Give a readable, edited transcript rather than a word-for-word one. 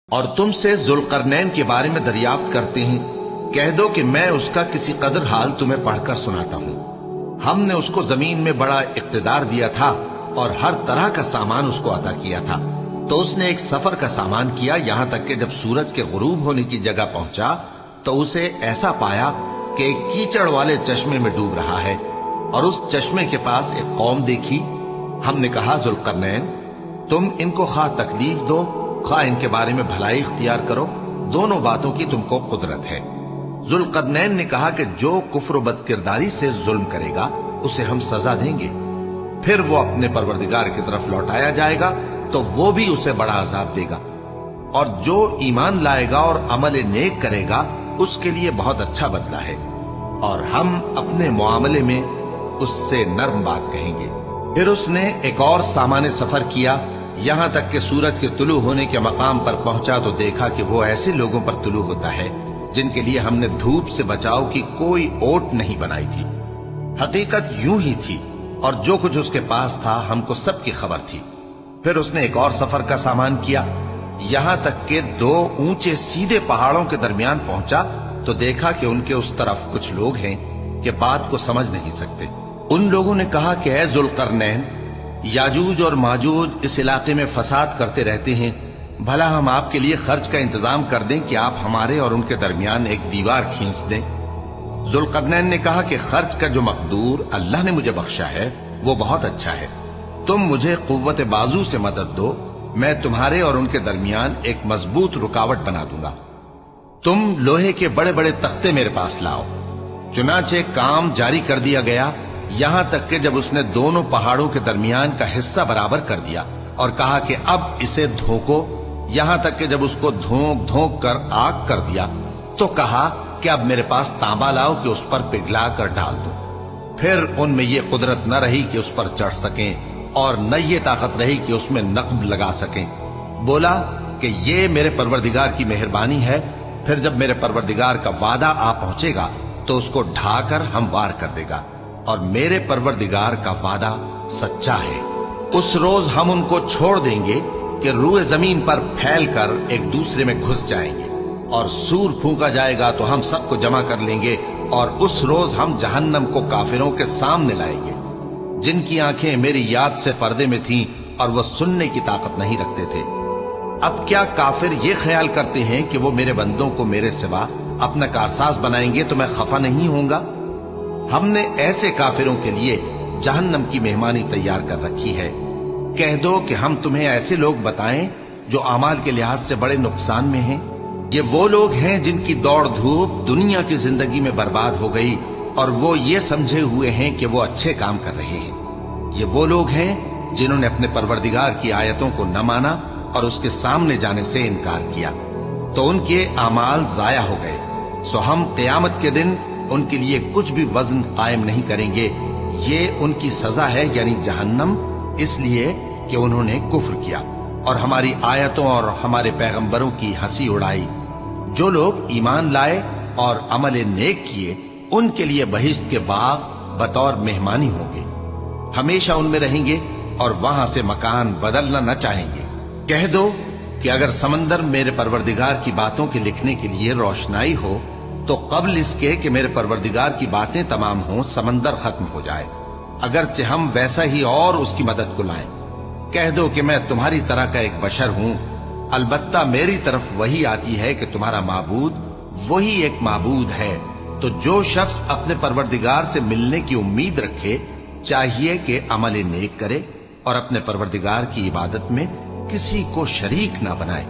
اور تم سے ذوالقرنین کے بارے میں دریافت کرتے ہیں، کہہ دو کہ میں اس کا کسی قدر حال تمہیں پڑھ کر سناتا ہوں۔ ہم نے اس کو زمین میں بڑا اقتدار دیا تھا اور ہر طرح کا سامان اس کو عطا کیا تھا، تو اس نے ایک سفر کا سامان کیا، یہاں تک کہ جب سورج کے غروب ہونے کی جگہ پہنچا تو اسے ایسا پایا کہ ایک کیچڑ والے چشمے میں ڈوب رہا ہے، اور اس چشمے کے پاس ایک قوم دیکھی۔ ہم نے کہا ذوالقرنین، تم ان کو خواہ تکلیف دو خواہ ان کے بارے میں بھلائی اختیار کرو، دونوں باتوں کی تم کو قدرت ہے۔ ذوالقرنین نے کہا کہ جو کفر و بد کرداری سے ظلم کرے گا اسے ہم سزا دیں گے، پھر وہ اپنے پروردگار کی طرف لوٹایا جائے گا تو وہ بھی اسے بڑا عذاب دے گا، اور جو ایمان لائے گا اور عمل نیک کرے گا اس کے لیے بہت اچھا بدلہ ہے، اور ہم اپنے معاملے میں اس سے نرم بات کہیں گے۔ پھر اس نے ایک اور سامان سفر کیا، یہاں تک کہ سورج کے طلوع ہونے کے مقام پر پہنچا تو دیکھا کہ وہ ایسے لوگوں پر طلوع ہوتا ہے جن کے لیے ہم نے دھوپ سے بچاؤ کی کوئی اوٹ نہیں بنائی تھی۔ حقیقت یوں ہی تھی، اور جو کچھ اس کے پاس تھا ہم کو سب کی خبر تھی۔ پھر اس نے ایک اور سفر کا سامان کیا، یہاں تک کہ دو اونچے سیدھے پہاڑوں کے درمیان پہنچا تو دیکھا کہ ان کے اس طرف کچھ لوگ ہیں کہ بات کو سمجھ نہیں سکتے۔ ان لوگوں نے کہا کہ اے ذوالقرنین، یاجوج اور ماجوج اس علاقے میں فساد کرتے رہتے ہیں، بھلا ہم آپ کے لیے خرچ کا انتظام کر دیں کہ آپ ہمارے اور ان کے درمیان ایک دیوار کھینچ دیں۔ ذوالقرنین نے کہا کہ خرچ کا جو مقدور اللہ نے مجھے بخشا ہے وہ بہت اچھا ہے، تم مجھے قوت بازو سے مدد دو، میں تمہارے اور ان کے درمیان ایک مضبوط رکاوٹ بنا دوں گا۔ تم لوہے کے بڑے بڑے تختے میرے پاس لاؤ۔ چنانچہ کام جاری کر دیا گیا، یہاں تک کہ جب اس نے دونوں پہاڑوں کے درمیان کا حصہ برابر کر دیا اور کہا کہ اب اسے دھوکو، یہاں تک کہ جب اس کو دھونک دھونک کر آگ کر دیا تو کہا کہ اب میرے پاس تانبا لاؤ کہ اس پر پگھلا کر ڈال دو۔ پھر ان میں یہ قدرت نہ رہی کہ اس پر چڑھ سکیں، اور نہ یہ طاقت رہی کہ اس میں نقب لگا سکیں۔ بولا کہ یہ میرے پروردگار کی مہربانی ہے، پھر جب میرے پروردگار کا وعدہ آ پہنچے گا تو اس کو ڈھا کر ہموار کر دے گا، اور میرے پروردگار کا وعدہ سچا ہے۔ اس روز ہم ان کو چھوڑ دیں گے کہ روئے زمین پر پھیل کر ایک دوسرے میں گھس جائیں گے، اور سور پھونکا جائے گا تو ہم سب کو جمع کر لیں گے، اور اس روز ہم جہنم کو کافروں کے سامنے لائیں گے، جن کی آنکھیں میری یاد سے پردے میں تھیں اور وہ سننے کی طاقت نہیں رکھتے تھے۔ اب کیا کافر یہ خیال کرتے ہیں کہ وہ میرے بندوں کو میرے سوا اپنا کارساز بنائیں گے تو میں خفا نہیں ہوں گا؟ ہم نے ایسے کافروں کے لیے جہنم کی مہمانی تیار کر رکھی ہے۔ کہہ دو کہ ہم تمہیں ایسے لوگ بتائیں جو اعمال کے لحاظ سے بڑے نقصان میں ہیں۔ یہ وہ لوگ ہیں جن کی دوڑ دھوپ دنیا کی زندگی میں برباد ہو گئی، اور وہ یہ سمجھے ہوئے ہیں کہ وہ اچھے کام کر رہے ہیں۔ یہ وہ لوگ ہیں جنہوں نے اپنے پروردگار کی آیتوں کو نہ مانا اور اس کے سامنے جانے سے انکار کیا، تو ان کے اعمال ضائع ہو گئے، سو ہم قیامت کے دن ان کے لیے کچھ بھی وزن قائم نہیں کریں گے۔ یہ ان کی سزا ہے، یعنی جہنم، اس لیے کہ انہوں نے کفر کیا اور ہماری آیتوں اور ہمارے پیغمبروں کی ہنسی اڑائی۔ جو لوگ ایمان لائے اور عمل نیک کیے ان کے لیے بہشت کے باغ بطور مہمانی ہوں گے، ہمیشہ ان میں رہیں گے اور وہاں سے مکان بدلنا نہ چاہیں گے۔ کہہ دو کہ اگر سمندر میرے پروردگار کی باتوں کے لکھنے کے لیے روشنائی ہو تو قبل اس کے کہ میرے پروردگار کی باتیں تمام ہوں سمندر ختم ہو جائے، اگرچہ ہم ویسا ہی اور اس کی مدد کو لائیں۔ کہہ دو کہ میں تمہاری طرح کا ایک بشر ہوں، البتہ میری طرف وہی آتی ہے کہ تمہارا معبود وہی ایک معبود ہے، تو جو شخص اپنے پروردگار سے ملنے کی امید رکھے چاہیے کہ عمل نیک کرے اور اپنے پروردگار کی عبادت میں کسی کو شریک نہ بنائے۔